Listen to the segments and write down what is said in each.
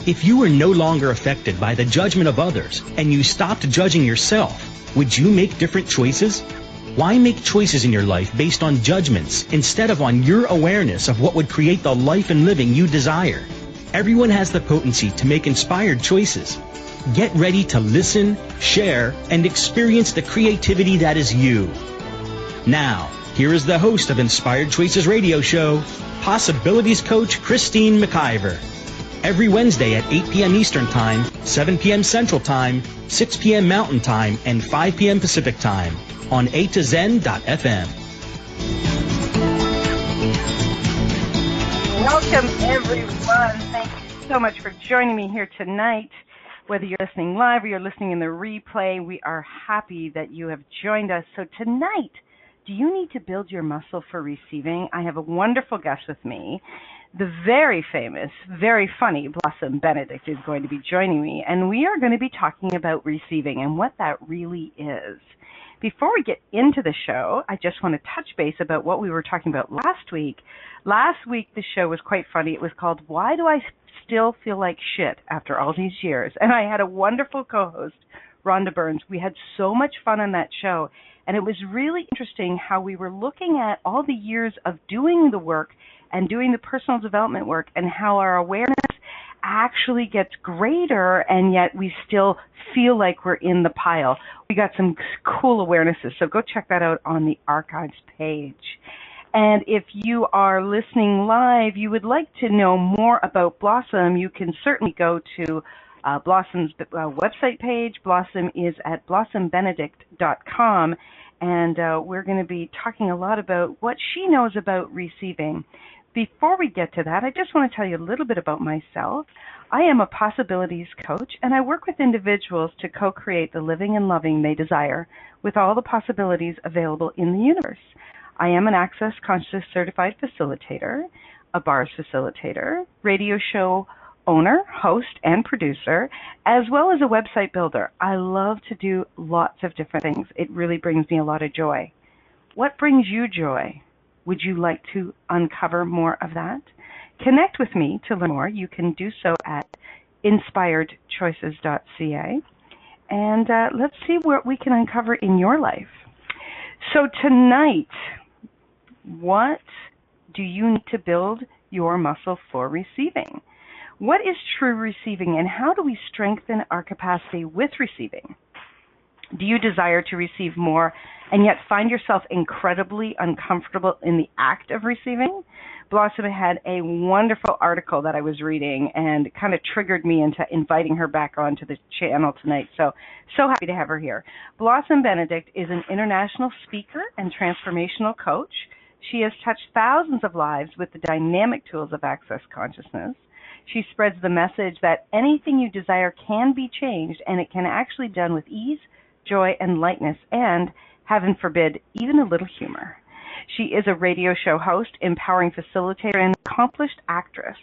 If you were no longer affected by the judgment of others and you stopped judging yourself, would you make different choices? Why make choices in your life based on judgments instead of on your awareness of what would create the life and living you desire? Everyone has the potency to make inspired choices. Get ready to listen, share, and experience the creativity that is you. Now, here is the host of Inspired Choices Radio Show, Possibilities Coach Christine McIver. Every Wednesday at 8 p.m. Eastern Time, 7 p.m. Central Time, 6 p.m. Mountain Time, and 5 p.m. Pacific Time on A2Zen.fm. Welcome, everyone. Thank you so much for joining me here tonight. Whether you're listening live or you're listening in the replay, we are happy that you have joined us. So tonight, do you need to build your muscle for receiving? I have a wonderful guest with me. The very famous, very funny Blossom Benedict is going to be joining me, and we are going to be talking about receiving and what that really is. Before we get into the show, I just want to touch base about what we were talking about last week. Last week, the show was quite funny. It was called, Why Do I Still Feel Like Shit After All These Years? And I had a wonderful co-host, Rhonda Burns. We had so much fun on that show, and it was really interesting how we were looking at all the years of doing the work and doing the personal development work and how our awareness actually gets greater, and yet we still feel like we're in the pile. We got some cool awarenesses, so go check that out on the archives page. And if you are listening live, you would like to know more about Blossom, you can certainly go to Blossom's website page. Blossom is at blossombenedict.com, and we're going to be talking a lot about what she knows about receiving. Before we get to that, I just want to tell you a little bit about myself. I am a possibilities coach, and I work with individuals to co-create the living and loving they desire with all the possibilities available in the universe. I am an Access Conscious Certified Facilitator, a bars facilitator, radio show owner, host, and producer, as well as a website builder. I love to do lots of different things. It really brings me a lot of joy. What brings you joy? Would you like to uncover more of that? Connect with me to learn more. You can do so at inspiredchoices.ca. And let's see what we can uncover in your life. So tonight, what do you need to build your muscle for receiving? What is true receiving, and how do we strengthen our capacity with receiving? Do you desire to receive more and yet find yourself incredibly uncomfortable in the act of receiving? Blossom had a wonderful article that I was reading and kind of triggered me into inviting her back onto the channel tonight. So happy to have her here. Blossom Benedict is an international speaker and transformational coach. She has touched thousands of lives with the dynamic tools of Access Consciousness. She spreads the message that anything you desire can be changed, and it can actually be done with ease, joy, and lightness, and, heaven forbid, even a little humor. She is a radio show host, empowering facilitator, and accomplished actress.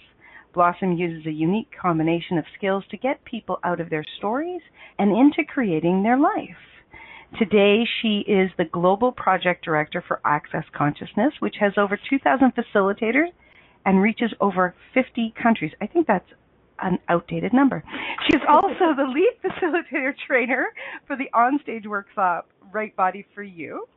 Blossom uses a unique combination of skills to get people out of their stories and into creating their life. Today, she is the Global Project Director for Access Consciousness, which has over 2,000 facilitators and reaches over 50 countries. I think that's an outdated number. She is also the lead facilitator trainer for the onstage workshop, Right Body for You.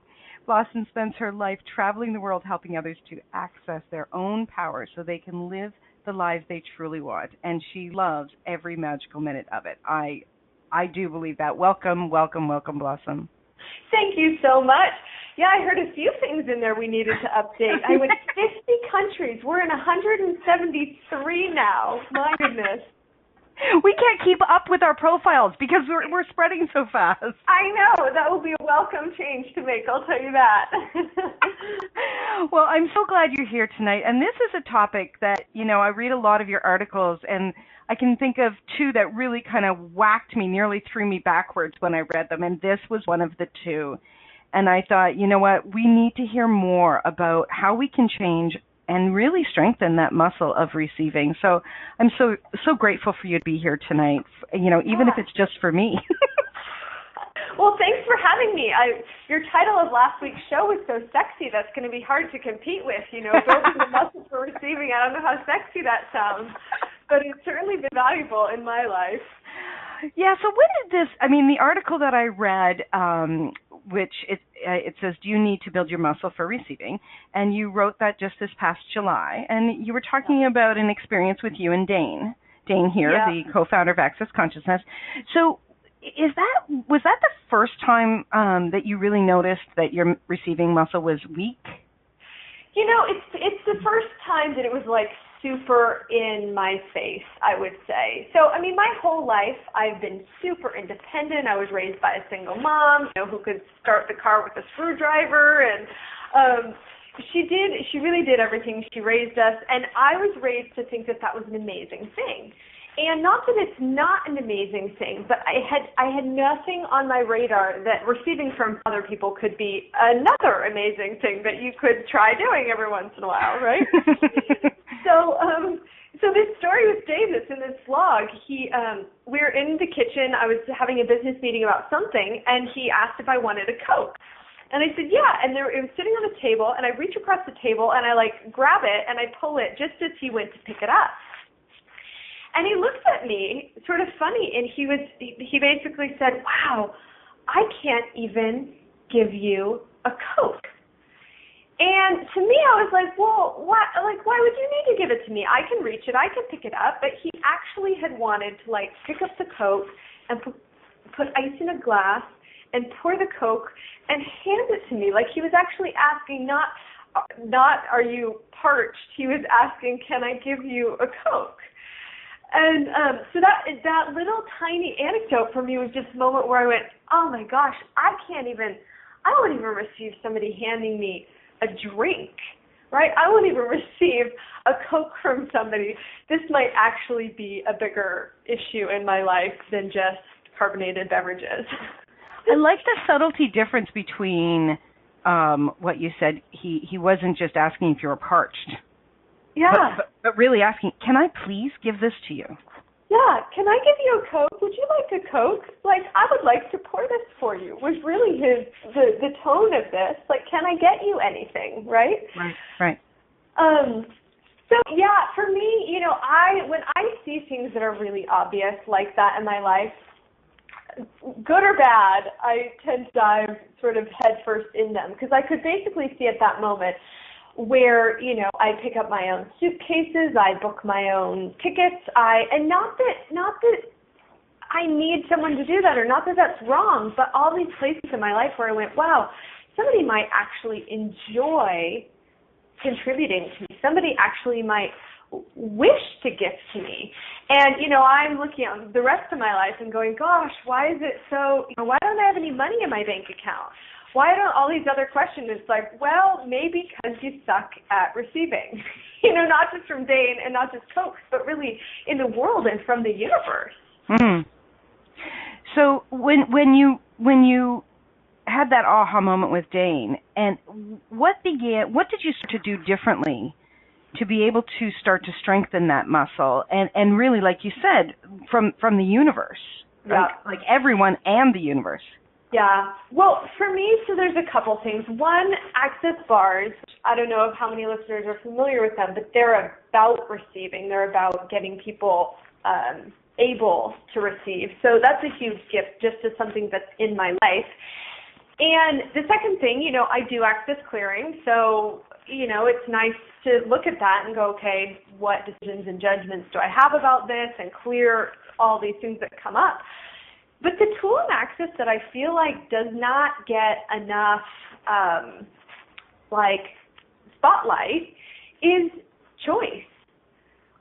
Blossom spends her life traveling the world helping others to access their own power so they can live the lives they truly want. And she loves every magical minute of it. I do believe that. Welcome, welcome, welcome, Blossom. Thank you so much. Yeah, I heard a few things in there we needed to update. I went 50 countries. We're in 173 now. My goodness. We can't keep up with our profiles because we're spreading so fast. I know. That will be a welcome change to make, I'll tell you that. Well, I'm so glad you're here tonight. And this is a topic that, I read a lot of your articles, and I can think of two that really kind of whacked me, nearly threw me backwards when I read them, and this was one of the two. And I thought, you know what, we need to hear more about how we can change and really strengthen that muscle of receiving. So I'm so grateful for you to be here tonight, even if it's just for me. Well, thanks for having me. Your title of last week's show was so sexy, that's going to be hard to compete with, building the muscle for receiving. I don't know how sexy that sounds. but it's certainly been valuable in my life. Yeah, so when did this, the article that I read, which it says, do you need to build your muscle for receiving? And you wrote that just this past July, and you were talking about an experience with you and Dane here, the co-founder of Access Consciousness. So was that the first time that you really noticed that your receiving muscle was weak? It's the first time that it was like super in my face, I would say. So, my whole life I've been super independent. I was raised by a single mom, who could start the car with a screwdriver, and she really did everything. She raised us, and I was raised to think that was an amazing thing. And not that it's not an amazing thing, but I had nothing on my radar that receiving from other people could be another amazing thing that you could try doing every once in a while, right? So this story with Dave that's in this blog, we were in the kitchen. I was having a business meeting about something, and he asked if I wanted a Coke. And I said, yeah, and it was sitting on the table, and I reach across the table, and I grab it, and I pull it just as he went to pick it up. And he looked at me sort of funny, and he basically said, wow, I can't even give you a Coke. And to me, I was like, well, why would you need to give it to me? I can reach it, I can pick it up. But he actually had wanted to pick up the Coke and put ice in a glass and pour the Coke and hand it to me. He was actually asking not are you parched? He was asking, can I give you a Coke? And so that little tiny anecdote for me was just a moment where I went, oh my gosh, I won't even receive somebody handing me a drink, right? I won't even receive a Coke from somebody. This might actually be a bigger issue in my life than just carbonated beverages. I like the subtlety difference between what you said. He wasn't just asking if you were parched. Yeah. But really asking, can I please give this to you? Yeah, can I give you a Coke? Would you like a Coke? I would like to pour this for you, was really the tone of this. Can I get you anything, right? Right. So, yeah, for me, when I see things that are really obvious like that in my life, good or bad, I tend to dive sort of headfirst in them, because I could basically see at that moment where, I pick up my own suitcases, I book my own tickets, and not that I need someone to do that, or not that that's wrong, but all these places in my life where I went, wow, somebody might actually enjoy contributing to me. Somebody actually might wish to gift to me. And, I'm looking at the rest of my life and going, gosh, why is it so, why don't I have any money in my bank account? Why don't all these other questions? It's well, maybe because you suck at receiving, not just from Dane and not just Coke, but really in the world and from the universe. Mm-hmm. So when you had that aha moment with Dane, and what did you start to do differently to be able to start to strengthen that muscle and really, like you said, from the universe, right? Yeah. Everyone and the universe. Yeah. Well, for me, so there's a couple things. One, Access bars. I don't know how many listeners are familiar with them, but they're about receiving. They're about getting people able to receive. So that's a huge gift, just as something that's in my life. And the second thing, I do Access clearing. So, it's nice to look at that and go, okay, what decisions and judgments do I have about this, and clear all these things that come up. But the tool in Access that I feel does not get enough spotlight is choice,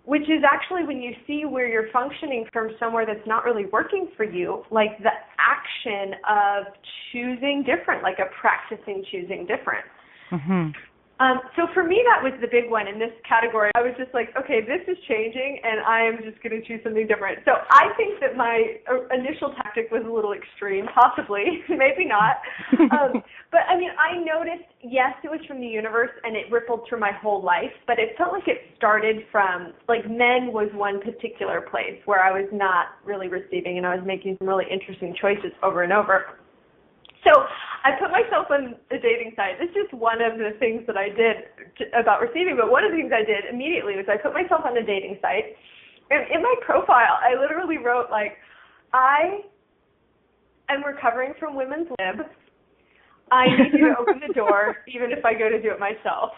which is actually when you see where you're functioning from somewhere that's not really working for you, the action of choosing different, a practicing choosing different. Mm-hmm. So for me, that was the big one in this category. I was just okay, this is changing, and I am just going to choose something different. So I think that my initial tactic was a little extreme, possibly, maybe not. But, I noticed, yes, it was from the universe, and it rippled through my whole life, but it felt like it started from, men was one particular place where I was not really receiving, and I was making some really interesting choices over and over. So I put myself on a dating site. It's just one of the things that I did about receiving, but one of the things I did immediately was I put myself on a dating site, in my profile, I literally wrote, like, I am recovering from women's lib. I need you to open the door, even if I go to do it myself.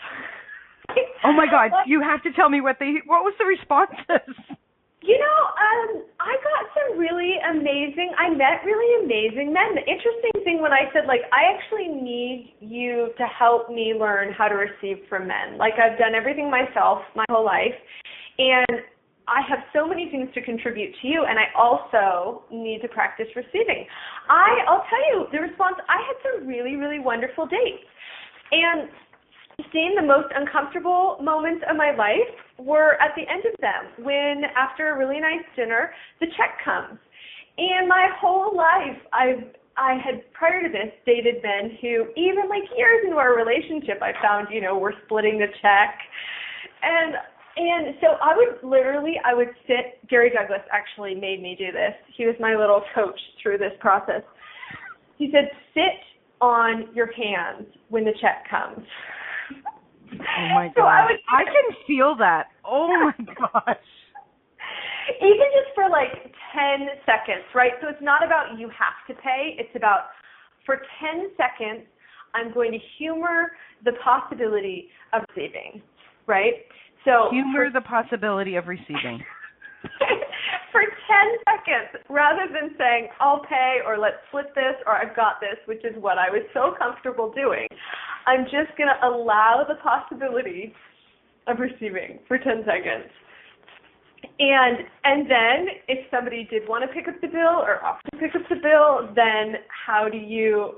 Oh my God! You have to tell me what was the responses? You know, I got some I met really amazing men. The interesting thing when I said, like, I actually need you to help me learn how to receive from men. Like, I've done everything myself my whole life, and I have so many things to contribute to you, and I also need to practice receiving. I'll tell you, the response, I had some really, really wonderful dates. And seeing the most uncomfortable moments of my life were at the end of them, when after a really nice dinner, the check comes. And my whole life, I had, prior to this, dated men who, even like years into our relationship, I found, we're splitting the check. And so I would sit, Gary Douglas actually made me do this. He was my little coach through this process. He said, sit on your hands when the check comes. Oh my gosh. I can feel that. Oh my gosh. Even just for like 10 seconds, right? So it's not about you have to pay. It's about for 10 seconds, I'm going to humor the possibility of receiving, right? So humor the possibility of receiving. For 10 seconds, rather than saying, I'll pay, or let's split this, or I've got this, which is what I was so comfortable doing, I'm just going to allow the possibility of receiving for 10 seconds. And then if somebody did want to pick up the bill or offer to pick up the bill, then how do you,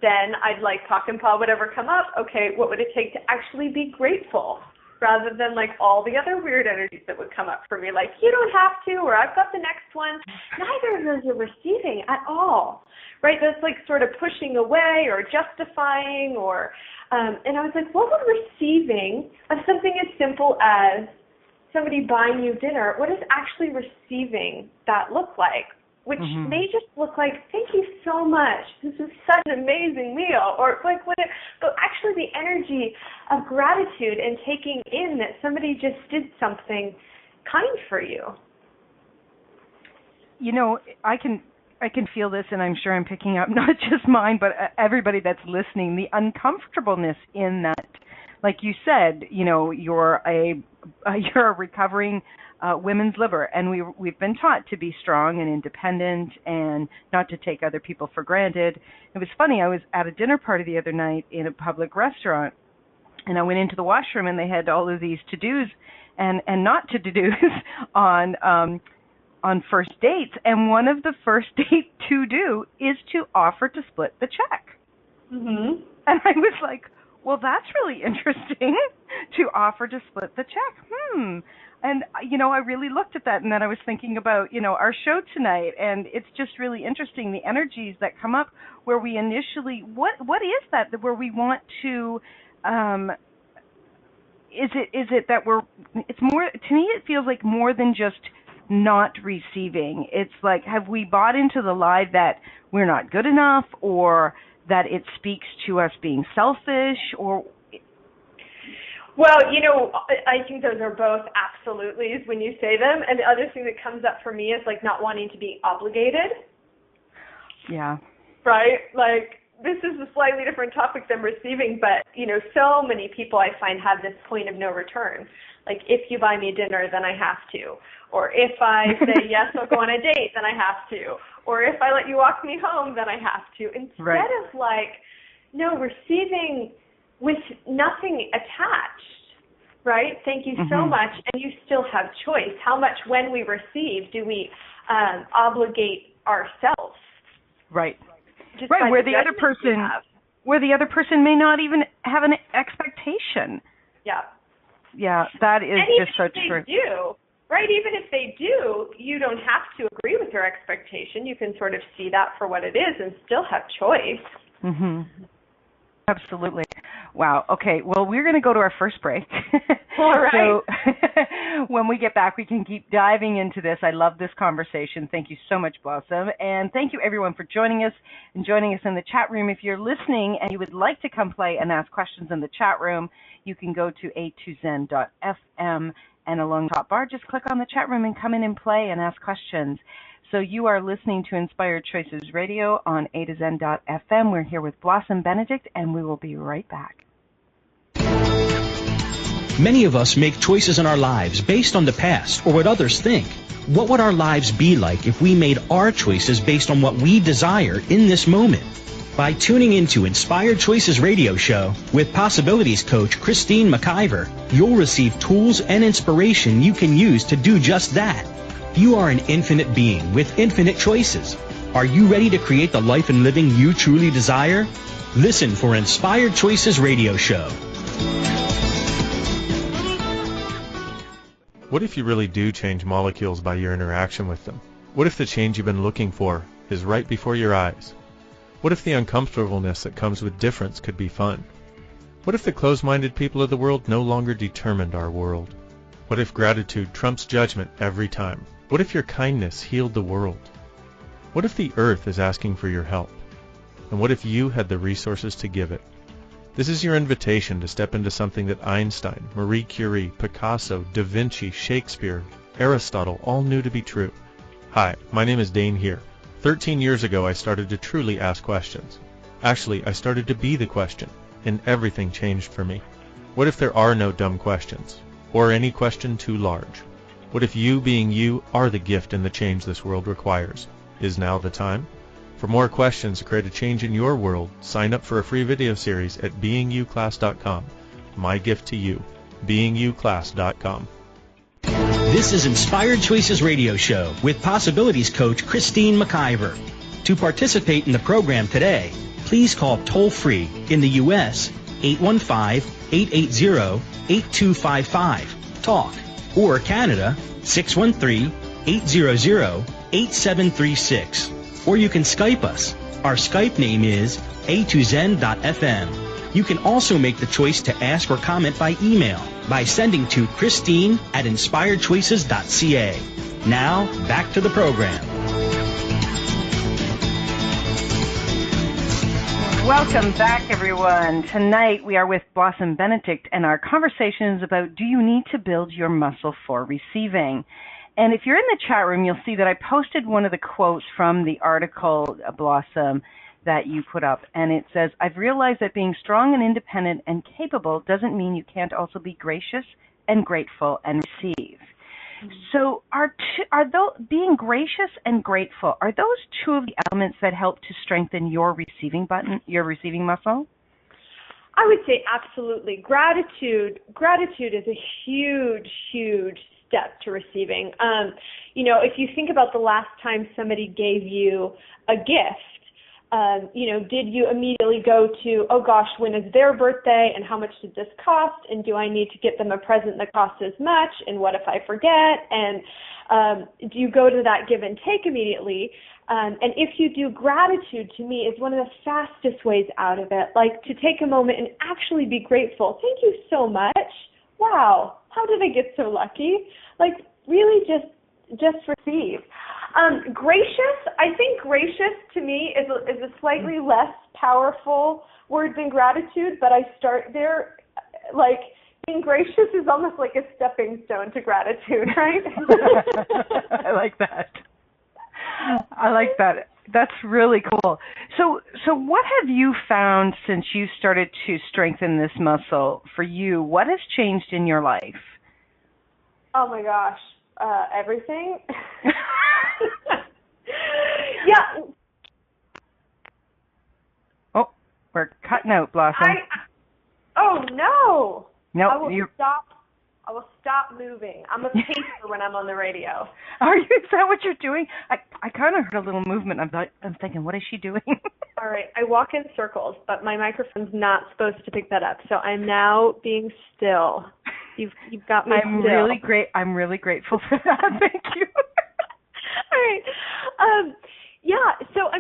then I'd talk and paw, whatever come up, okay, what would it take to actually be grateful? Rather than all the other weird energies that would come up for me, you don't have to, or I've got the next one. Neither of those are receiving at all, right? That's sort of pushing away or justifying, or, and I was like, what would receiving of something as simple as somebody buying you dinner, what does actually receiving that look like? Which may just look like, thank you so much. This is such an amazing meal. Or but actually the energy of gratitude and taking in that somebody just did something kind for you. I can feel this, and I'm sure I'm picking up not just mine, but everybody that's listening, the uncomfortableness in that. Like you said, you're a recovering women's liber, and we've been taught to be strong and independent and not to take other people for granted. It was funny, I was at a dinner party the other night in a public restaurant, and I went into the washroom, and they had all of these to-dos and not to-dos on first dates, and one of the first date to-do is to offer to split the check. Mm-hmm. And I was like, well, that's really interesting to offer to split the check. And, I really looked at that, and then I was thinking about, our show tonight, and it's just really interesting, the energies that come up where we initially, what is that where we want to, is it that it's more, to me it feels like more than just not receiving. It's like, have we bought into the lie that we're not good enough, or that it speaks to us being selfish, or... Well, I think those are both absolutelys when you say them. And the other thing that comes up for me is not wanting to be obligated. Yeah. Right? This is a slightly different topic than receiving, but, so many people I find have this point of no return. If you buy me dinner, then I have to. Or if I say, yes, I'll go on a date, then I have to. Or if I let you walk me home, then I have to. Instead of no, receiving with nothing attached, right? Thank you so much, and you still have choice. How much, when we receive, do we obligate ourselves? Right. Right, where the other person may not even have an expectation. Yeah. Yeah, that is and just so true. Even if they do, right? Even if they do, you don't have to agree with their expectation. You can sort of see that for what it is and still have choice. Mm-hmm. Absolutely. Wow. Okay. Well, we're going to go to our first break. All right. So when we get back, we can keep diving into this. I love this conversation. Thank you so much, Blossom. And thank you, everyone, for joining us and joining us in the chat room. If you're listening and you would like to come play and ask questions in the chat room, you can go to a2zen.fm And along the top bar, just click on the chat room and come in and play and ask questions. So you are listening to Inspired Choices Radio on A to Zen.fm. We're here with Blossom Benedict, and we will be right back. Many of us make choices in our lives based on the past or what others think. What would our lives be like if we made our choices based on what we desire in this moment? By tuning into Inspired Choices Radio Show with Possibilities Coach Christine McIver, you'll receive tools and inspiration you can use to do just that. You are an infinite being with infinite choices. Are you ready to create the life and living you truly desire? Listen for Inspired Choices Radio Show. What if you really do change molecules by your interaction with them? What if the change you've been looking for is right before your eyes? What if the uncomfortableness that comes with difference could be fun? What if the closed-minded people of the world no longer determined our world? What if gratitude trumps judgment every time? What if your kindness healed the world? What if the earth is asking for your help? And what if you had the resources to give it? This is your invitation to step into something that Einstein, Marie Curie, Picasso, Da Vinci, Shakespeare, Aristotle all knew to be true. Hi, my name is Dane here. 13 years ago, I started to truly ask questions. Actually, I started to be the question, and everything changed for me. What if there are no dumb questions, or any question too large? What if you being you are the gift and the change this world requires? Is now the time? For more questions to create a change in your world, sign up for a free video series at beingyouclass.com. My gift to you, beingyouclass.com. This is Inspired Choices Radio Show with Possibilities Coach Christine McIver. To participate in the program today, please call toll-free in the U.S. 815-880-8255, TALK, or Canada 613-800-8736. Or you can Skype us. Our Skype name is a2zen.fm. You can also make the choice to ask or comment by email by sending to Christine@inspiredchoices.ca. Now, back to the program. Welcome back, everyone. Tonight we are with Blossom Benedict, and our conversation is about, do you need to build your muscle for receiving? And if you're in the chat room, you'll see that I posted one of the quotes from the article, Blossom, that you put up. And it says, I've realized that being strong and independent and capable doesn't mean you can't also be gracious and grateful and receive. So being gracious and grateful, are those two of the elements that help to strengthen your receiving muscle? I would say absolutely. Gratitude is a huge, huge step to receiving. If you think about the last time somebody gave you a gift, did you immediately go to, oh gosh, when is their birthday and how much did this cost? And do I need to get them a present that costs as much? And what if I forget? And do you go to that give and take immediately? And if you do, gratitude to me is one of the fastest ways out of it. Like to take a moment and actually be grateful. Thank you so much. Wow, how did I get so lucky? Like really just receive. Gracious, I think gracious to me is a slightly less powerful word than gratitude, but I start there. Like being gracious is almost like a stepping stone to gratitude, right? I like that. That's really cool. So what have you found since you started to strengthen this muscle for you? What has changed in your life? Oh my gosh, everything. Yeah. Oh, we're cutting out, Blossom. Oh no. No, I will stop moving. I'm a pacer when I'm on the radio. Are you? Is that what you're doing? I kind of heard a little movement. I'm thinking, what is she doing? All right. I walk in circles, but my microphone's not supposed to pick that up. So I'm now being still. You've got me still. I'm really grateful for that. Thank you. All right. So,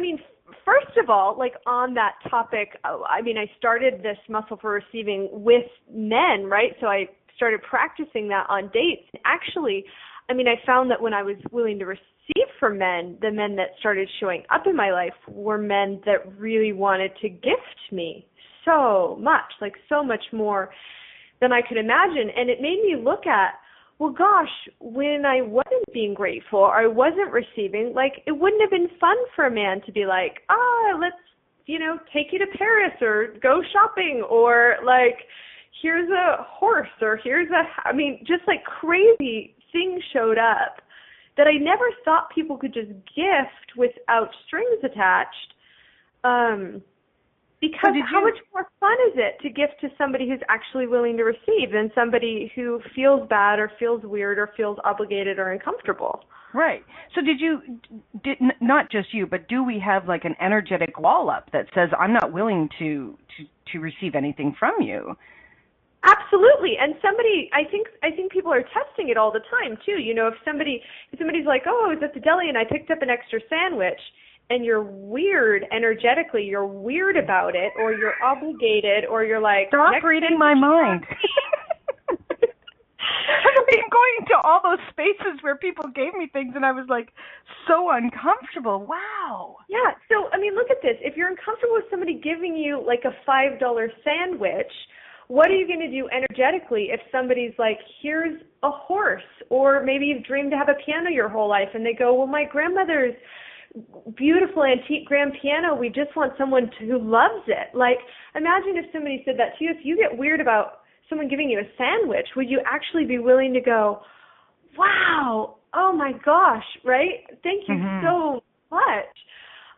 first of all, like on that topic, I started this muscle for receiving with men, right? So I started practicing that on dates. Actually, I found that when I was willing to receive from men, the men that started showing up in my life were men that really wanted to gift me so much, like so much more than I could imagine. And it made me look at, well, gosh, when I wasn't being grateful or I wasn't receiving, like, it wouldn't have been fun for a man to be like, let's, take you to Paris or go shopping, or like, here's a horse, or just like crazy things showed up that I never thought people could just gift without strings attached. Because how much more fun is it to gift to somebody who's actually willing to receive than somebody who feels bad or feels weird or feels obligated or uncomfortable? Right. So not just you, but do we have like an energetic wall up that says, I'm not willing to receive anything from you? Absolutely. And I think people are testing it all the time too. If somebody's like, oh, I was at the deli and I picked up an extra sandwich, and you're weird energetically, you're weird about it, or you're obligated, or you're like, stop reading my mind. I've been going to all those spaces where people gave me things, and I was like so uncomfortable. Wow. Yeah. So, look at this. If you're uncomfortable with somebody giving you like a $5 sandwich, what are you going to do energetically if somebody's like, here's a horse, or maybe you've dreamed to have a piano your whole life, and they go, well, my grandmother's beautiful antique grand piano, we just want someone who loves it. Like, imagine if somebody said that to you. If you get weird about someone giving you a sandwich, would you actually be willing to go, wow, oh my gosh, right? Thank you so much.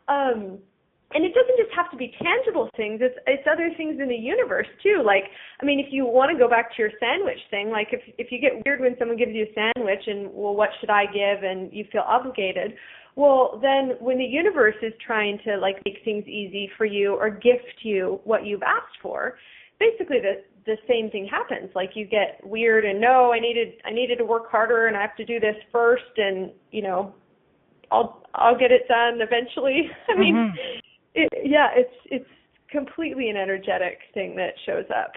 And it doesn't just have to be tangible things. It's other things in the universe too. Like, if you want to go back to your sandwich thing, like if you get weird when someone gives you a sandwich and, well, what should I give? And you feel obligated. Well, then when the universe is trying to like make things easy for you or gift you what you've asked for, basically the same thing happens. Like, you get weird and, no, I needed to work harder and I have to do this first, and I'll get it done eventually. It's completely an energetic thing that shows up.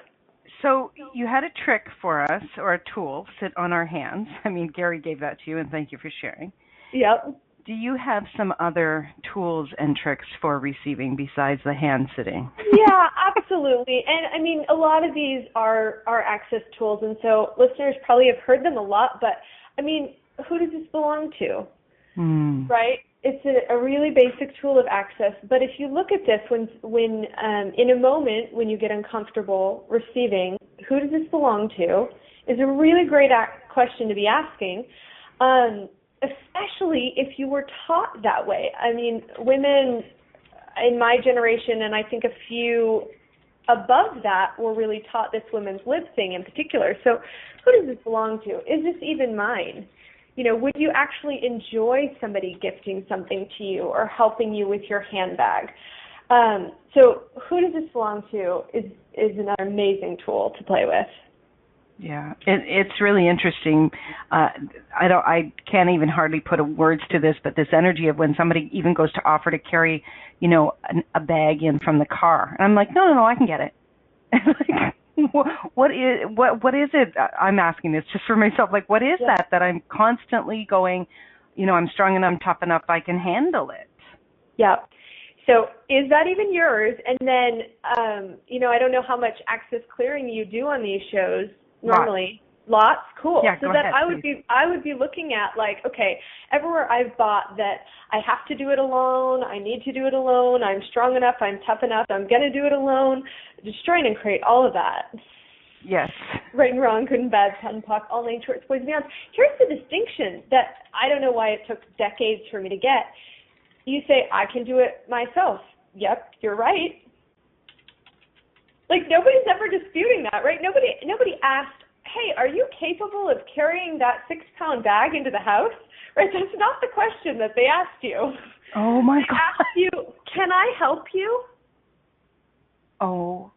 So you had a trick for us, or a tool, sit on our hands. Gary gave that to you, and thank you for sharing. Yep. Do you have some other tools and tricks for receiving besides the hand sitting? Yeah, absolutely. And a lot of these are access tools, and so listeners probably have heard them a lot, but who does this belong to? Right? It's a really basic tool of access, but if you look at this, when in a moment when you get uncomfortable receiving, who does this belong to, is a really great question to be asking. Especially if you were taught that way. Women in my generation, and I think a few above that, were really taught this women's lib thing in particular. So who does this belong to? Is this even mine? Would you actually enjoy somebody gifting something to you or helping you with your handbag? So who does this belong to is another amazing tool to play with. Yeah, it's really interesting. I can't even hardly put words to this, but this energy of when somebody even goes to offer to carry, a bag in from the car, and I'm like, no, I can get it. What is it? I'm asking this just for myself. Like, what is that I'm constantly going, I'm strong enough, I'm tough enough, I can handle it. Yeah. So is that even yours? And then, I don't know how much access clearing you do on these shows. Normally, lots. Cool. Yeah, so go that ahead, I would be looking at, like, okay, everywhere I've bought that I have to do it alone, I need to do it alone, I'm strong enough, I'm tough enough, I'm going to do it alone, destroying and create all of that. Yes. Right and wrong, good and bad, pun, puck, all name, shorts, boys, and beyond. Here's the distinction that I don't know why it took decades for me to get. You say, I can do it myself. Yep, you're right. Like, nobody's ever disputing that, right? Nobody asked, hey, are you capable of carrying that 6-pound bag into the house? Right? That's not the question that they asked you. Oh, my God. They asked you, can I help you? Oh.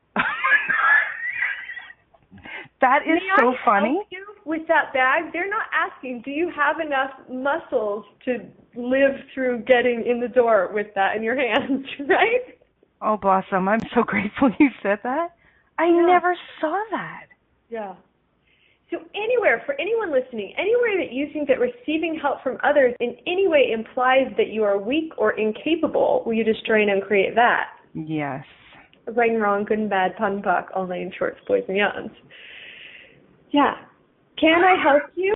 That is so funny. Help you with that bag? They're not asking, do you have enough muscles to live through getting in the door with that in your hands, right? Oh, Blossom, I'm so grateful you said that. I never saw that. Yeah. So anywhere, for anyone listening, anywhere that you think that receiving help from others in any way implies that you are weak or incapable, will you destroy and uncreate that? Yes. Right and wrong, good and bad, pun, puck, all name, shorts, boys, and yawns. Yeah. Can I help you?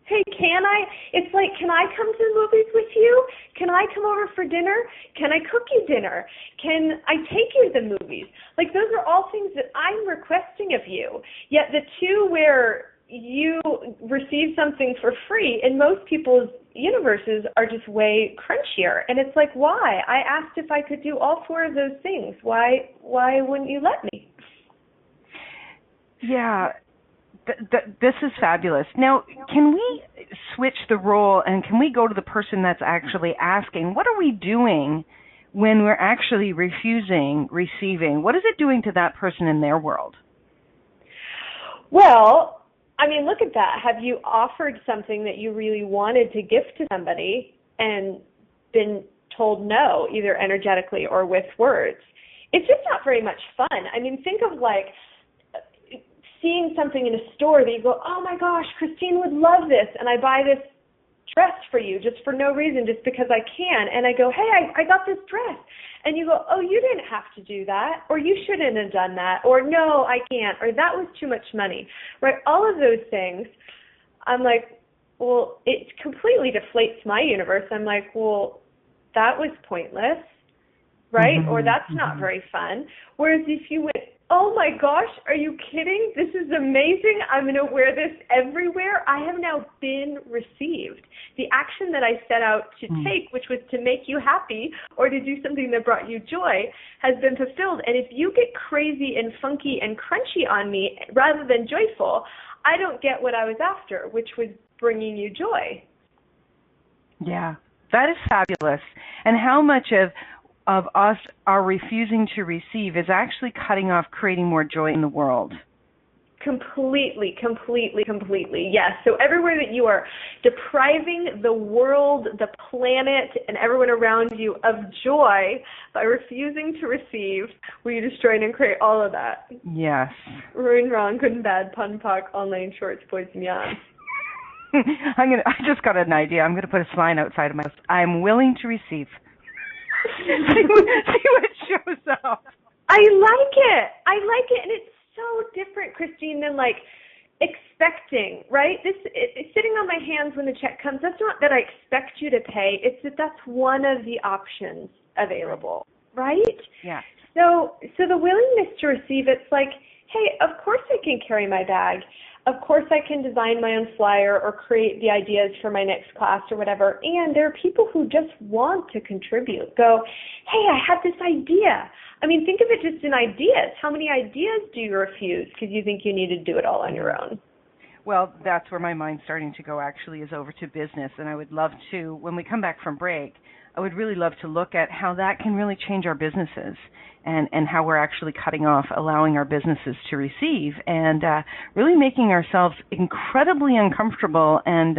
Hey, can I? It's like, can I come to the movies with you? Can I come over for dinner? Can I cook you dinner? Can I take you to the movies? Like, those are all things that I'm requesting of you. Yet the two where you receive something for free in most people's universes are just way crunchier. And it's like, why? I asked if I could do all four of those things. Why wouldn't you let me? Yeah. This is fabulous. Now, can we switch the role and can we go to the person that's actually asking? What are we doing when we're actually refusing receiving? What is it doing to that person in their world? Well, I mean, look at that. Have you offered something that you really wanted to gift to somebody and been told no, either energetically or with words? It's just not very much fun. I mean, think of like seeing something in a store that you go, oh my gosh, Christine would love this, and I buy this dress for you just for no reason, just because I can, and I go, hey, I got this dress, and you go, oh, you didn't have to do that, or you shouldn't have done that, or no, I can't, or that was too much money, right? All of those things, I'm like, well, it completely deflates my universe. I'm like, well, that was pointless, right? Or that's not very fun. Whereas if you went, oh my gosh, are you kidding? This is amazing. I'm going to wear this everywhere. I have now been received. The action that I set out to take, which was to make you happy or to do something that brought you joy, has been fulfilled. And if you get crazy and funky and crunchy on me rather than joyful, I don't get what I was after, which was bringing you joy. Yeah, that is fabulous. And how much of us are refusing to receive is actually cutting off creating more joy in the world. Completely. Yes. So everywhere that you are depriving the world, the planet, and everyone around you of joy by refusing to receive, will you destroy and create all of that? Yes. Ruin, wrong, good and bad, pun, puck, online shorts, boys and yarns. I just got an idea. I'm going to put a sign outside of my house. I'm willing to receive. see what shows up. I like it, and it's so different, Christine, than like expecting, right? It's sitting on my hands when the check comes. That's not that I expect you to pay. It's that that's one of the options available, right? Yeah. So the willingness to receive, it's like, hey, of course I can carry my bag. Of course I can design my own flyer or create the ideas for my next class or whatever. And there are people who just want to contribute. Go, hey, I had this idea. I mean, think of it just in ideas. How many ideas do you refuse because you think you need to do it all on your own? Well, that's where my mind's starting to go, actually, is over to business. And I would love to, when we come back from break, I would really love to look at how that can really change our businesses and how we're actually cutting off, allowing our businesses to receive and really making ourselves incredibly uncomfortable and,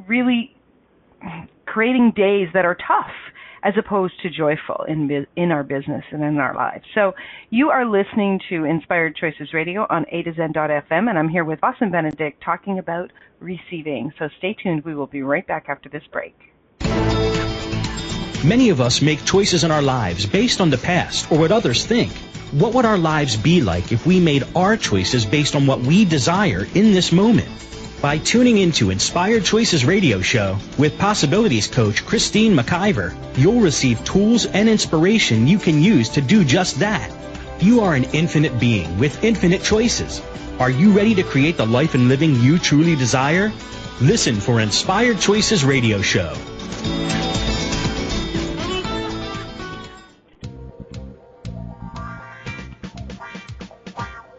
really creating days that are tough as opposed to joyful in our business and in our lives. So you are listening to Inspired Choices Radio on A to Zen.fm, and I'm here with Blossom Benedict talking about receiving. So stay tuned. We will be right back after this break. Many of us make choices in our lives based on the past or what others think. What would our lives be like if we made our choices based on what we desire in this moment? By tuning into Inspired Choices Radio Show with Possibilities Coach Christine McIver, you'll receive tools and inspiration you can use to do just that. You are an infinite being with infinite choices. Are you ready to create the life and living you truly desire? Listen for Inspired Choices Radio Show.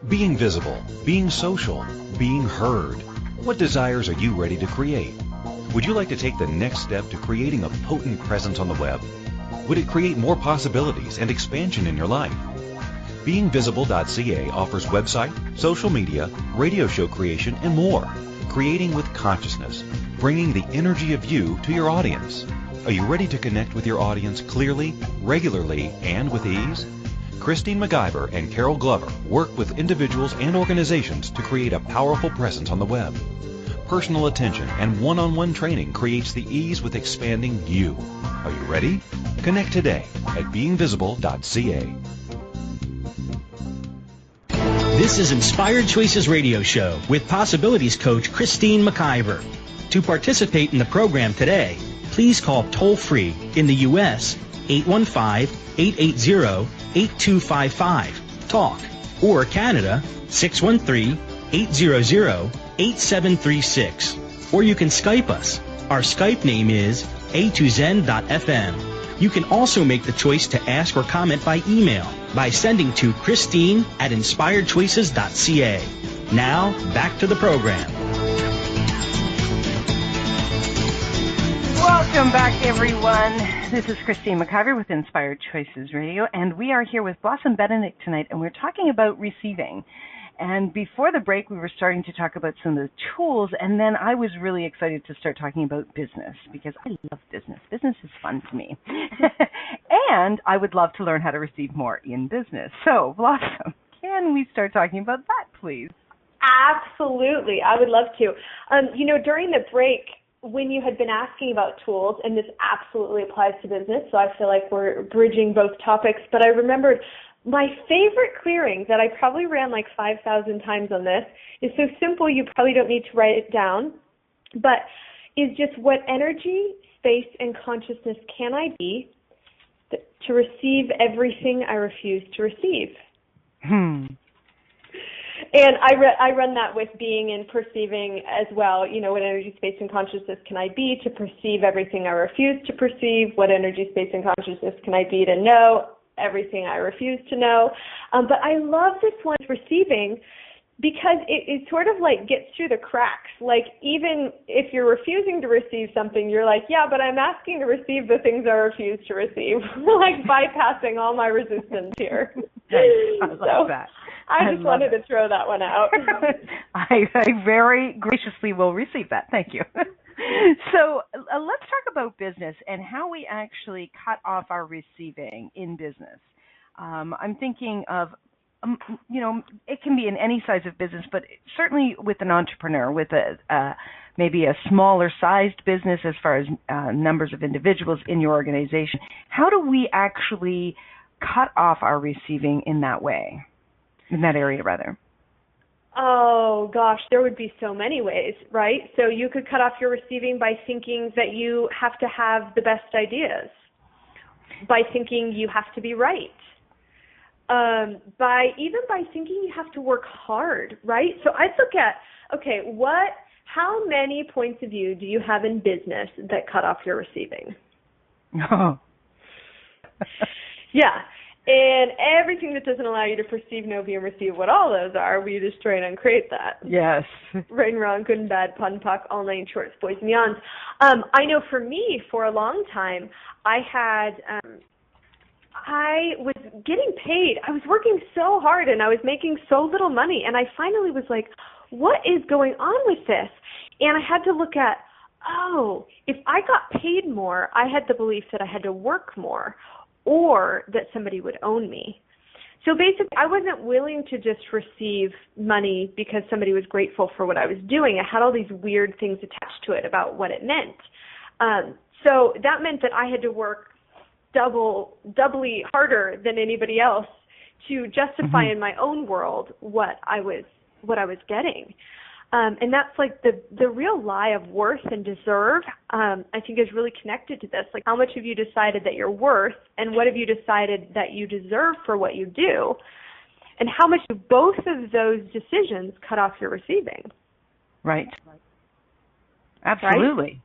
Being visible, being social, being heard. What desires are you ready to create? Would you like to take the next step to creating a potent presence on the web? Would it create more possibilities and expansion in your life? BeingVisible.ca offers website, social media, radio show creation, and more. Creating with consciousness, bringing the energy of you to your audience. Are you ready to connect with your audience clearly, regularly, and with ease? Christine McIver and Carol Glover work with individuals and organizations to create a powerful presence on the web. Personal attention and one-on-one training creates the ease with expanding you. Are you ready? Connect today at beingvisible.ca. This is Inspired Choices Radio Show with Possibilities Coach Christine McIver. To participate in the program today, please call toll-free in the U.S. 815-880-8255, TALK, or Canada 613-800-8736. Or you can Skype us. Our Skype name is a2zen.fm. You can also make the choice to ask or comment by email by sending to Christine@inspiredchoices.ca. Now, back to the program. Welcome back, everyone. This is Christine McIver with Inspired Choices Radio, and we are here with Blossom Benedict tonight, and we're talking about receiving. And before the break, we were starting to talk about some of the tools, and then I was really excited to start talking about business because I love business. Business is fun to me. And I would love to learn how to receive more in business. So, Blossom, can we start talking about that, please? Absolutely. I would love to. During the break, when you had been asking about tools, and this absolutely applies to business, so I feel like we're bridging both topics, but I remembered my favorite clearing that I probably ran like 5,000 times on this is so simple you probably don't need to write it down, but is just what energy, space, and consciousness can I be to receive everything I refuse to receive? And I run that with being and perceiving as well. You know, what energy, space, and consciousness can I be to perceive everything I refuse to perceive? What energy, space, and consciousness can I be to know everything I refuse to know? But I love this one, receiving, because it sort of like gets through the cracks. Like, even if you're refusing to receive something, you're like, yeah, but I'm asking to receive the things I refuse to receive. Like bypassing all my resistance here. I like that. I just wanted to throw that one out. I very graciously will receive that. Thank you. So let's talk about business and how we actually cut off our receiving in business. I'm thinking of, it can be in any size of business, but certainly with an entrepreneur, with maybe a smaller sized business as far as numbers of individuals in your organization. How do we actually cut off our receiving in that way? In that area, rather? Oh, gosh, there would be so many ways, right? So you could cut off your receiving by thinking that you have to have the best ideas, by thinking you have to be right, by thinking you have to work hard, right? So I look at, okay, how many points of view do you have in business that cut off your receiving? Oh. Yeah. And everything that doesn't allow you to perceive, know, be, and receive what all those are, we destroy and uncreate that. Yes. Right and wrong, good and bad, pun, puck, all nine shorts, boys and yawns. I know for me, for a long time, I was getting paid. I was working so hard, and I was making so little money. And I finally was like, what is going on with this? And I had to look at, if I got paid more, I had the belief that I had to work more, or that somebody would own me. So basically, I wasn't willing to just receive money because somebody was grateful for what I was doing. I had all these weird things attached to it about what it meant. So that meant that I had to work doubly harder than anybody else to justify in my own world what I was getting. And that's like the real lie of worth and deserve, I think is really connected to this. Like, how much have you decided that you're worth, and what have you decided that you deserve for what you do? And how much do both of those decisions cut off your receiving? Right. Absolutely. Right?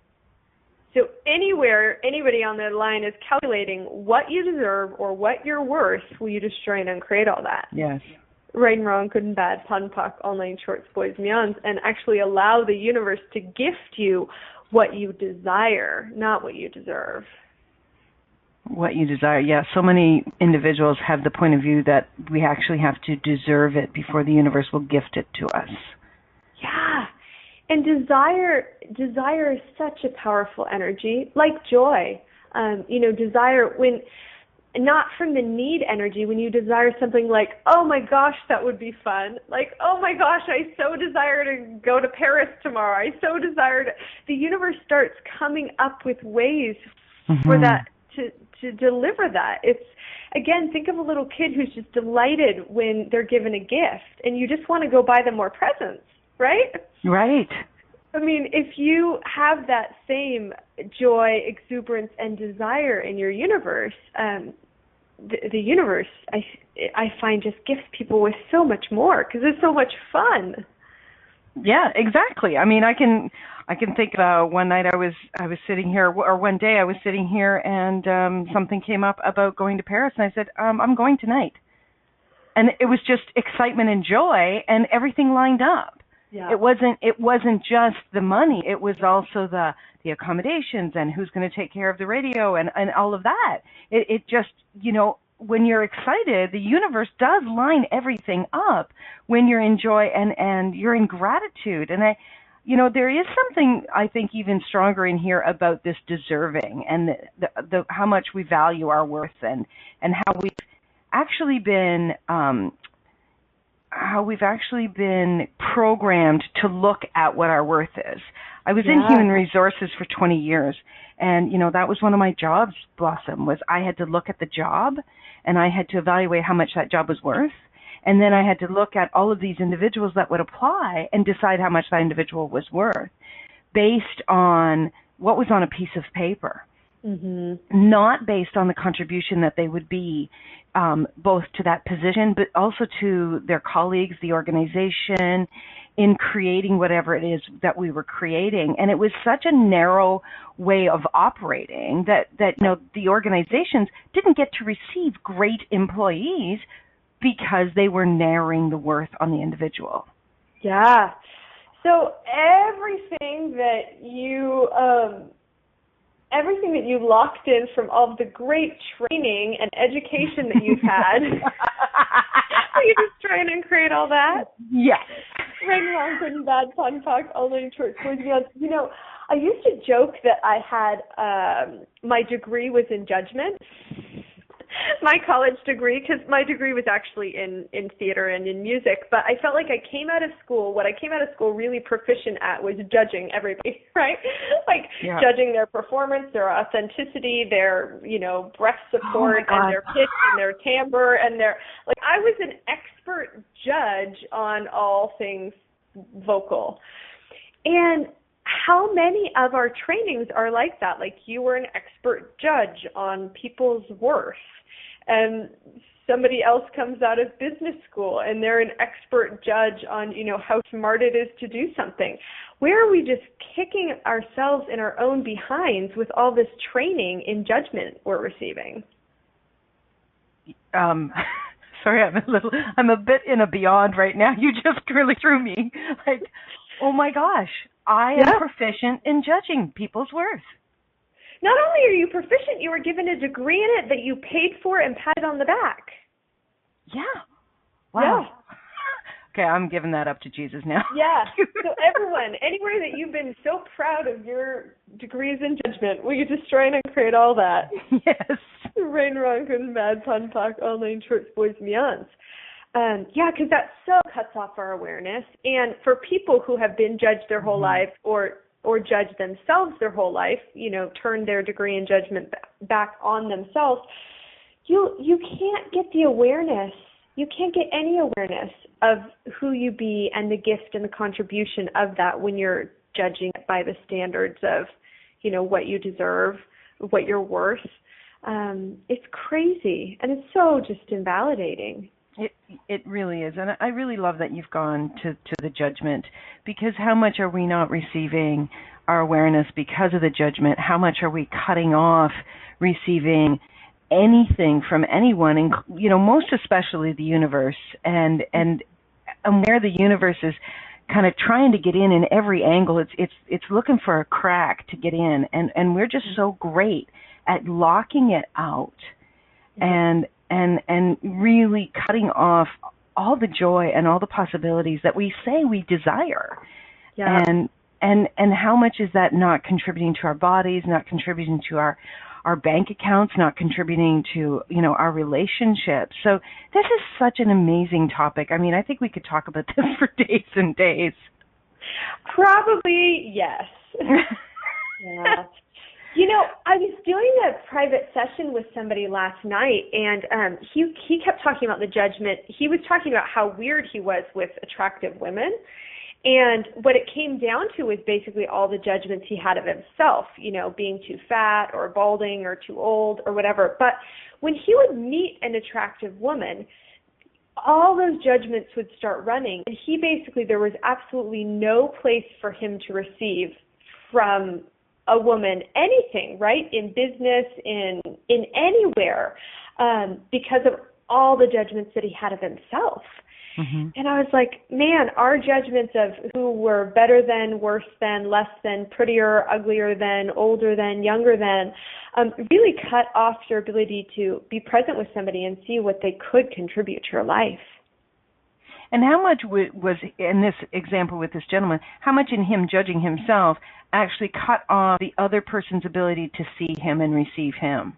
So anybody on the line is calculating what you deserve or what you're worth, will you destroy and uncreate all that? Yes. Right and wrong, good and bad, pun, puck, all nine shorts, boys and yawns, and actually allow the universe to gift you what you desire, not what you deserve. What you desire, yeah. So many individuals have the point of view that we actually have to deserve it before the universe will gift it to us. Yeah, and desire is such a powerful energy, like joy. Desire, when not from the need energy, when you desire something like, oh my gosh, that would be fun. Like, oh my gosh, I so desire to go to Paris tomorrow. I so desire to. The universe starts coming up with ways for that to deliver that. It's, again, think of a little kid who's just delighted when they're given a gift, and you just want to go buy them more presents, right? Right. I mean, if you have that same joy, exuberance, and desire in your universe, the universe, I find, just gifts people with so much more because it's so much fun. Yeah, exactly. I mean, I can think about one night I was sitting here, or one day I was sitting here, and something came up about going to Paris, and I said, I'm going tonight. And it was just excitement and joy, and everything lined up. Yeah. It wasn't just the money. It was also the accommodations and who's going to take care of the radio and all of that. It just, when you're excited, the universe does line everything up when you're in joy and you're in gratitude. And there is something I think even stronger in here about this deserving and the how much we value our worth and how we've actually been programmed to look at what our worth is. I was in human resources for 20 years, and that was one of my jobs, Blossom, was I had to look at the job, and I had to evaluate how much that job was worth, and then I had to look at all of these individuals that would apply and decide how much that individual was worth based on what was on a piece of paper. Mm-hmm. Not based on the contribution that they would be both to that position, but also to their colleagues, the organization, in creating whatever it is that we were creating. And it was such a narrow way of operating that the organizations didn't get to receive great employees because they were narrowing the worth on the individual. Yeah. So everything that you locked in from all of the great training and education that you've had, are you just trying to create all that? Yes. Right, wrong, good and bad, fun, talk, all the short words. I used to joke that I had my degree was in judgment. My college degree, because my degree was actually in theater and in music, but I felt like what I came out of school really proficient at was judging everybody, right? Judging their performance, their authenticity, their, breath support, and their pitch and their timbre, and I was an expert judge on all things vocal. And how many of our trainings are like that? Like, you were an expert judge on people's worth, and somebody else comes out of business school and they're an expert judge on, how smart it is to do something. Where are we just kicking ourselves in our own behinds with all this training in judgment we're receiving? Sorry, I'm a bit in a beyond right now. You just really threw me. Oh my gosh, I am proficient in judging people's worth. Not only are you proficient, you were given a degree in it that you paid for and patted on the back. Yeah. Wow. Yeah. Okay, I'm giving that up to Jesus now. Yeah. So everyone, anywhere that you've been so proud of your degrees in judgment, will you just try and create all that? Yes. Rain, wrong, good and bad, fun, talk, online, shorts, boys, beyonds. Because that so cuts off our awareness. And for people who have been judged their whole life or judge themselves their whole life, turn their degree in judgment back on themselves, you can't get the awareness. You can't get any awareness of who you be and the gift and the contribution of that when you're judging it by the standards of, what you deserve, what you're worth. It's crazy, and it's so just invalidating. It really is, and I really love that you've gone to the judgment, because how much are we not receiving our awareness because of the judgment? How much are we cutting off receiving anything from anyone, and most especially the universe, and where the universe is kind of trying to get in every angle. It's looking for a crack to get in, and we're just so great at locking it out, and really cutting off all the joy and all the possibilities that we say we desire. Yeah. And how much is that not contributing to our bodies, not contributing to our bank accounts, not contributing to, our relationships. So this is such an amazing topic. I mean, I think we could talk about this for days and days. Probably, yes. Yeah. I was doing private session with somebody last night, and he kept talking about the judgment. He was talking about how weird he was with attractive women. And what it came down to was basically all the judgments he had of himself, you know, being too fat or balding or too old or whatever. But when he would meet an attractive woman, all those judgments would start running. And he basically, there was absolutely no place for him to receive from a woman anything, right? In business, in anywhere, because of all the judgments that he had of himself. Mm-hmm. And I was like, man, our judgments of who were better than, worse than, less than, prettier, uglier than, older than, younger than, really cut off your ability to be present with somebody and see what they could contribute to your life. And how much was, in this example with this gentleman, how much in him judging himself actually cut off the other person's ability to see him and receive him?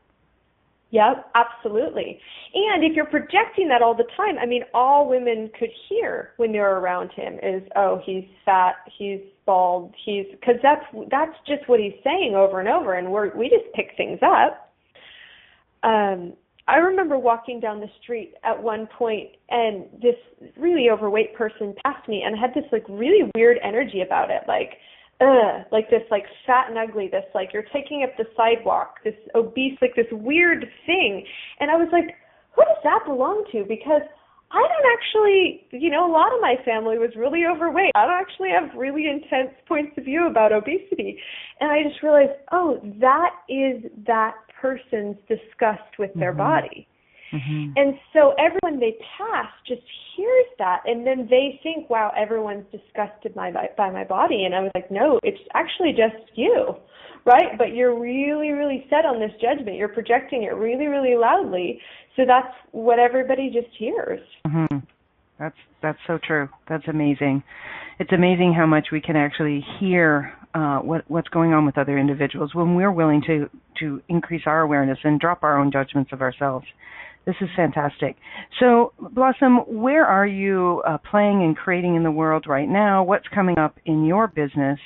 Yep, absolutely. And if you're projecting that all the time, I mean, all women could hear when they're around him is, oh, he's fat, he's bald, because that's just what he's saying over and over, and we just pick things up. I remember walking down the street at one point, and this really overweight person passed me, and had this like really weird energy about it, like this like fat and ugly, this like you're taking up the sidewalk, this obese, like this weird thing. And I was like, who does that belong to? Because I don't actually, you know, a lot of my family was really overweight. I don't actually have really intense points of view about obesity. And I just realized, oh, that is that person's disgust with their body. Mm-hmm. And so everyone they pass just hears that, and then they think, wow, everyone's disgusted by my body. And I was like, no, it's actually just you, right? But you're really, really set on this judgment. You're projecting it really, really loudly. So that's what everybody just hears. Mm-hmm. That's so true. That's amazing. It's amazing how much we can actually hear what's going on with other individuals when we're willing to increase our awareness and drop our own judgments of ourselves. This is fantastic. So, Blossom, where are you playing and creating in the world right now? What's coming up in your business?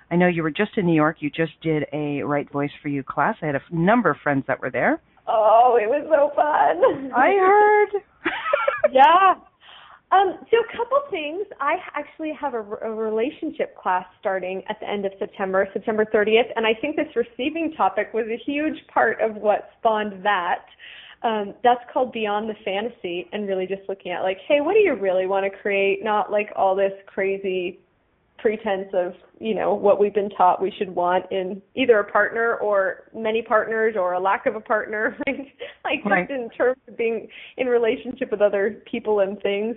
I know you were just in New York. You just did a Right Voice for You class. I had a number of friends that were there. Oh, it was so fun. I heard. Yeah. So a couple things. I actually have a relationship class starting at the end of September 30th, and I think this receiving topic was a huge part of what spawned that. That's called Beyond the Fantasy, and really just looking at like, hey, what do you really want to create? Not like all this crazy pretense of, you know, what we've been taught we should want in either a partner or many partners or a lack of a partner, like right. Just in terms of being in relationship with other people and things.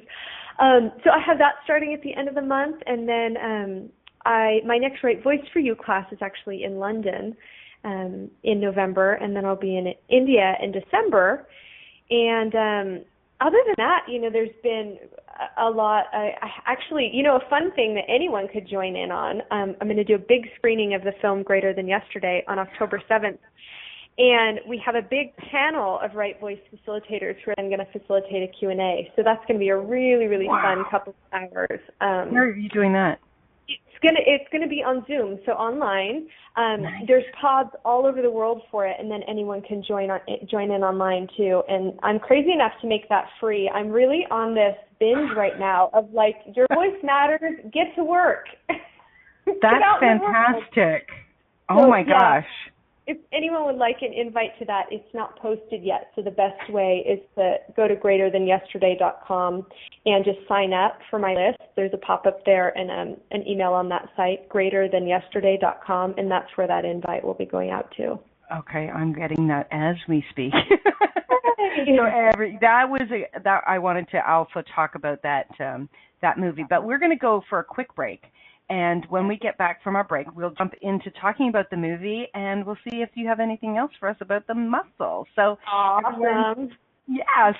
So I have that starting at the end of the month, and then my next Right Voice for You class is actually in London. In November, and then I'll be in India in December. And other than that, you know, there's been a lot. I actually, you know, a fun thing that anyone could join in on. I'm going to do a big screening of the film Greater Than Yesterday on October 7th. And we have a big panel of Right Voice facilitators who are then going to facilitate a Q&A. So that's going to be a really, really fun couple of hours. Where are you doing that? It's gonna be on Zoom, so online. Nice. There's pods all over the world for it, and then anyone can join in online too. And I'm crazy enough to make that free. I'm really on this binge right now of like, your voice matters. Get to work. That's fantastic. Oh my gosh. If anyone would like an invite to that, it's not posted yet. So the best way is to go to greaterthanyesterday.com and just sign up for my list. There's a pop-up there and an email on that site, greaterthanyesterday.com, and that's where that invite will be going out to. Okay, I'm getting that as we speak. So I wanted to also talk about that movie, but we're going to go for a quick break. And when we get back from our break, we'll jump into talking about the movie, and we'll see if you have anything else for us about the muscle. So, awesome.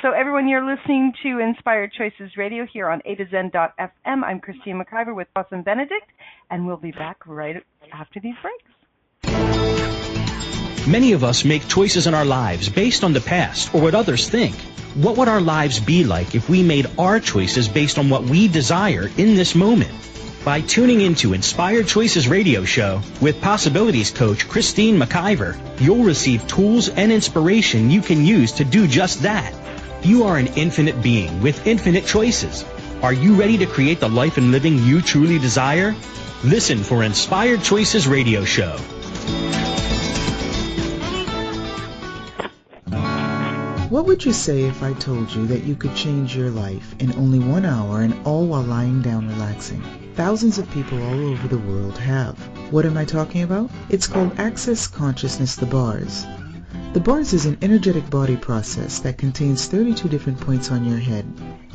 So everyone, you're listening to Inspired Choices Radio here on A2Zen.fm. I'm Christine McIver with Blossom Benedict, and we'll be back right after these breaks. Many of us make choices in our lives based on the past or what others think. What would our lives be like if we made our choices based on what we desire in this moment? By tuning into Inspired Choices Radio Show with Possibilities Coach Christine McIver, you'll receive tools and inspiration you can use to do just that. You are an infinite being with infinite choices. Are you ready to create the life and living you truly desire? Listen for Inspired Choices Radio Show. What would you say if I told you that you could change your life in only 1 hour and all while lying down relaxing? Thousands of people all over the world have. What am I talking about? It's called Access Consciousness, the bars. The bars is an energetic body process that contains 32 different points on your head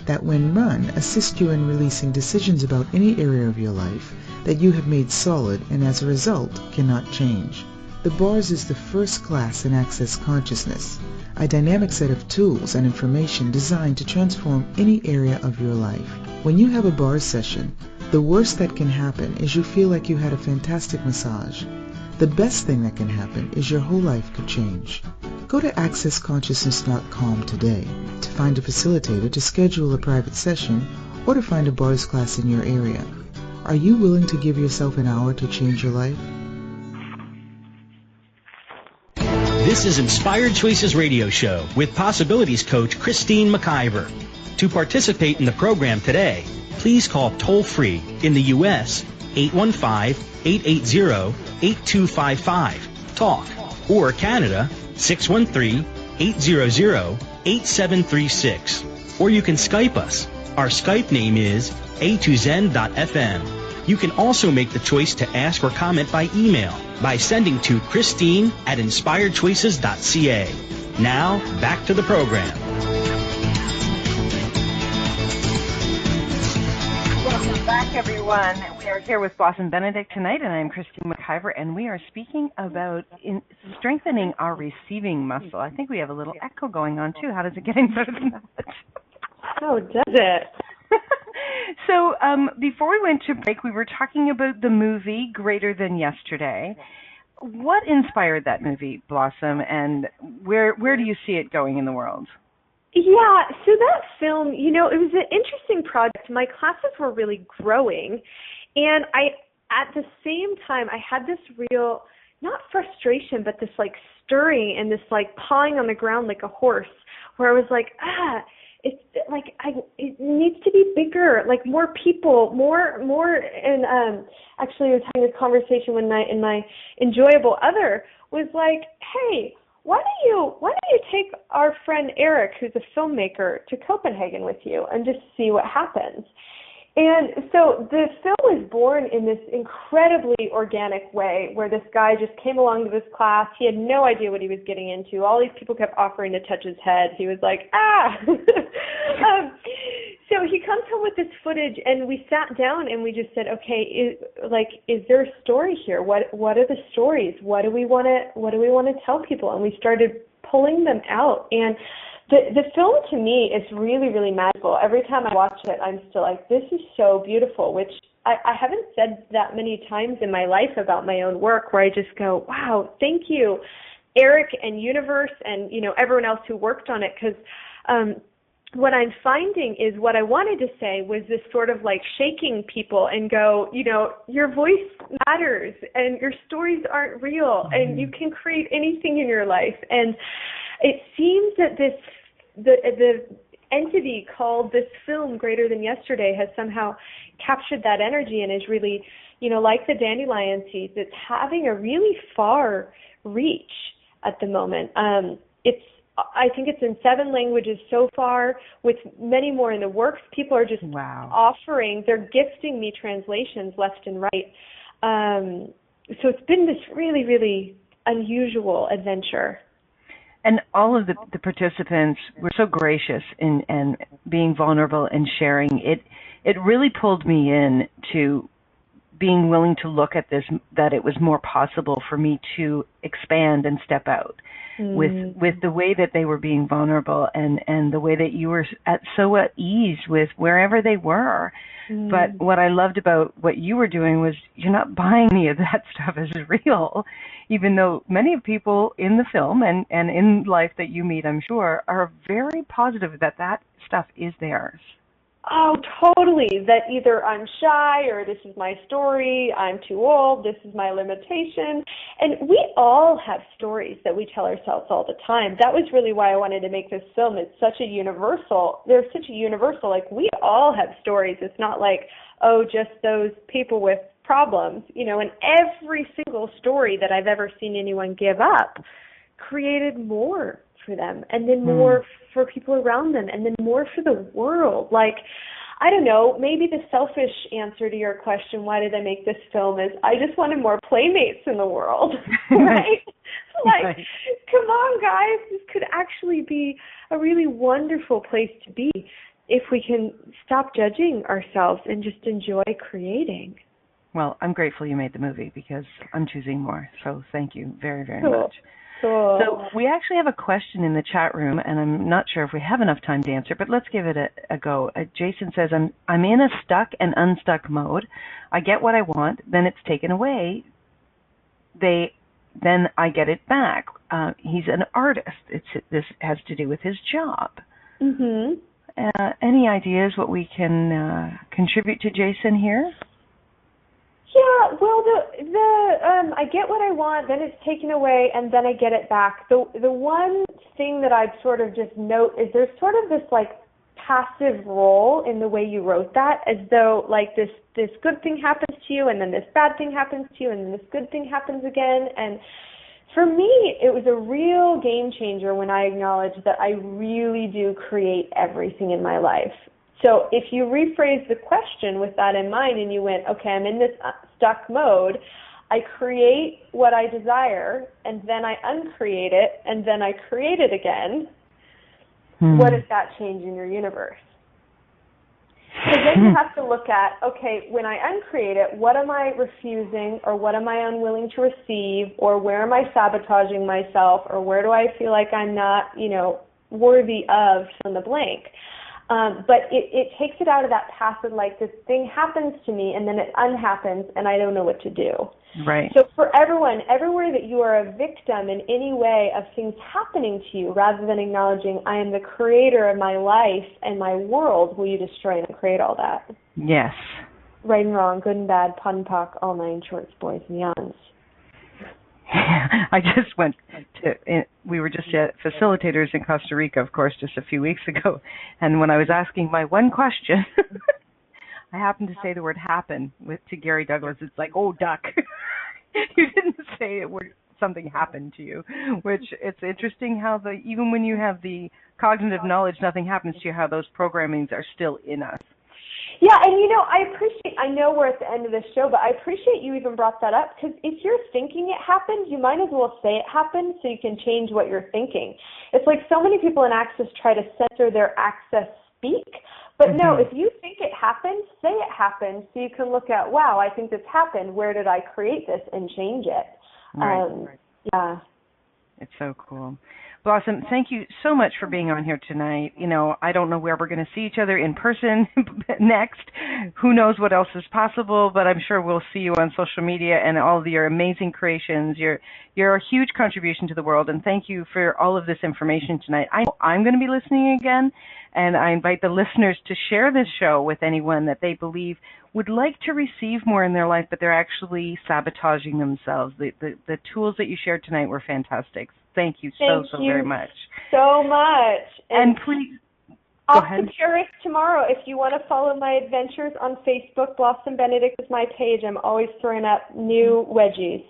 that when run assist you in releasing decisions about any area of your life that you have made solid and as a result cannot change. The bars is the first class in Access Consciousness, a dynamic set of tools and information designed to transform any area of your life. When you have a bars session, the worst that can happen is you feel like you had a fantastic massage. The best thing that can happen is your whole life could change. Go to accessconsciousness.com today to find a facilitator to schedule a private session or to find a bars class in your area. Are you willing to give yourself an hour to change your life? This is Inspired Choices Radio Show with Possibilities Coach Christine McIver. To participate in the program today, please call toll-free in the U.S. 815-880-8255, TALK, or Canada 613-800-8736. Or you can Skype us. Our Skype name is a2zen.fm. You can also make the choice to ask or comment by email by sending to Christine@inspiredchoices.ca. Now, back to the program. Welcome back, everyone. We are here with Blossom Benedict tonight, and I'm Christine McIver, and we are speaking about strengthening our receiving muscle. I think we have a little echo going on, too. How does it get any better than that? Oh, does it? So before we went to break, we were talking about the movie Greater Than Yesterday. What inspired that movie, Blossom, and where do you see it going in the world? Yeah, so that film, it was an interesting project. My classes were really growing, and at the same time, I had this real, not frustration, but this like stirring and this like pawing on the ground like a horse, where I was like, it's like it needs to be bigger, like more people, more, and actually I was having a conversation one night, and my enjoyable other was like, hey, why don't you take our friend Eric, who's a filmmaker, to Copenhagen with you and just see what happens? And so the film was born in this incredibly organic way where this guy just came along to this class. He had no idea what he was getting into. All these people kept offering to touch his head. He was like, So he comes home with this footage, and we sat down and we just said, okay, is there a story here? What are the stories? What do we want to tell people? And we started pulling them out. And the film to me is really, really magical. Every time I watch it, I'm still like, this is so beautiful, which I haven't said that many times in my life about my own work, where I just go, wow, thank you, Eric and Universe and, everyone else who worked on it. Because what I'm finding is what I wanted to say was this sort of like shaking people and go, your voice matters and your stories aren't real and you can create anything in your life. And it seems that the entity called this film Greater Than Yesterday has somehow captured that energy and is really, like the dandelion seeds, it's having a really far reach at the moment. I think it's in 7 languages so far, with many more in the works. People are just offering, they're gifting me translations left and right. So it's been this really, really unusual adventure. And all of the participants were so gracious in being vulnerable and sharing. It really pulled me in to being willing to look at this, that it was more possible for me to expand and step out with the way that they were being vulnerable and the way that you were so at ease with wherever they were. But what I loved about what you were doing was you're not buying any of that stuff as real, even though many people in the film and in life that you meet, I'm sure, are very positive that stuff is theirs. Oh, totally. That either I'm shy or this is my story, I'm too old, this is my limitation. And we all have stories that we tell ourselves all the time. That was really why I wanted to make this film. It's such a universal, like we all have stories. It's not like, oh, just those people with problems. You know, and every single story that I've ever seen anyone give up created more for them, and then more for people around them, and then more for the world. Like, I don't know, maybe the selfish answer to your question, why did I make this film, is I just wanted more playmates in the world, right? Like, come on, guys, this could actually be a really wonderful place to be if we can stop judging ourselves and just enjoy creating. Well, I'm grateful you made the movie because I'm choosing more, so thank you very, very Cool. much. Cool. So we actually have a question in the chat room, and I'm not sure if we have enough time to answer, but let's give it a go. Jason says, I'm in a stuck and unstuck mode. I get what I want, then it's taken away. Then I get it back. He's an artist. This has to do with his job. Mm-hmm. Any ideas what we can contribute to Jason here? Yeah, well, I get what I want, then it's taken away, and then I get it back. The one thing that I'd sort of just note is there's sort of this like passive role in the way you wrote that, as though like this good thing happens to you, and then this bad thing happens to you, and then this good thing happens again. And for me, it was a real game changer when I acknowledged that I really do create everything in my life. So if you rephrase the question with that in mind and you went, okay, I'm in this stuck mode, I create what I desire, and then I uncreate it, and then I create it again, what does that change in your universe? So then you have to look at, okay, when I uncreate it, what am I refusing, or what am I unwilling to receive, or where am I sabotaging myself, or where do I feel like I'm not, worthy of fill in the blank. But it takes it out of that passive, like this thing happens to me and then it unhappens and I don't know what to do. Right. So for everyone, everywhere that you are a victim in any way of things happening to you, rather than acknowledging I am the creator of my life and my world, will you destroy and create all that? Yes. Right and wrong, good and bad, pun and pock, all nine shorts, boys and yawns. I just went to, we were just at facilitators in Costa Rica, of course, just a few weeks ago. And when I was asking my one question, I happened to say the word happen to Gary Douglas. It's like, oh, duck. You didn't say it where something happened to you, which it's interesting how even when you have the cognitive knowledge, nothing happens to you, how those programmings are still in us. Yeah, and I know we're at the end of this show, but I appreciate you even brought that up, because if you're thinking it happened, you might as well say it happened so you can change what you're thinking. It's like so many people in Access try to censor their Access speak, but no, if you think it happened, say it happened so you can look at, wow, I think this happened, where did I create this, and change it. Right. Yeah. It's so cool. Blossom, thank you so much for being on here tonight. I don't know where we're going to see each other in person next. Who knows what else is possible, but I'm sure we'll see you on social media and all of your amazing creations. You're a huge contribution to the world, and thank you for all of this information tonight. I'm going to be listening again, and I invite the listeners to share this show with anyone that they believe would like to receive more in their life, but they're actually sabotaging themselves. The tools that you shared tonight were fantastic. Thank you so very much. So much. And please, off to Paris tomorrow. If you want to follow my adventures on Facebook, Blossom Benedict is my page. I'm always throwing up new wedgies.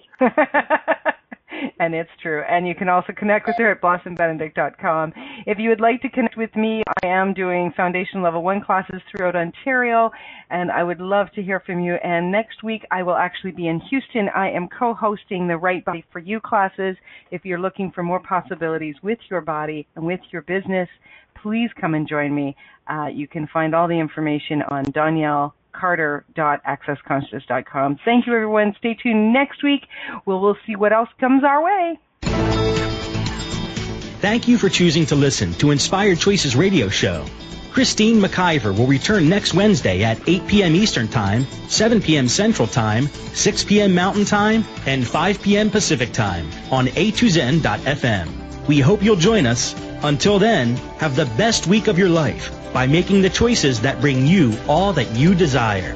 And it's true. And you can also connect with her at blossombenedict.com. If you would like to connect with me, I am doing Foundation Level 1 classes throughout Ontario, and I would love to hear from you. And next week, I will actually be in Houston. I am co-hosting the Right Body for You classes. If you're looking for more possibilities with your body and with your business, please come and join me. You can find all the information on DanielleCarter.accessconsciousness.com. Thank you, everyone. Stay tuned next week. We'll see what else comes our way. Thank you for choosing to listen to Inspired Choices Radio Show. Christine McIver will return next Wednesday at 8 p.m. Eastern Time, 7 p.m. Central Time, 6 p.m. Mountain Time, and 5 p.m. Pacific Time on A2Zen.fm. We hope you'll join us. Until then, have the best week of your life by making the choices that bring you all that you desire.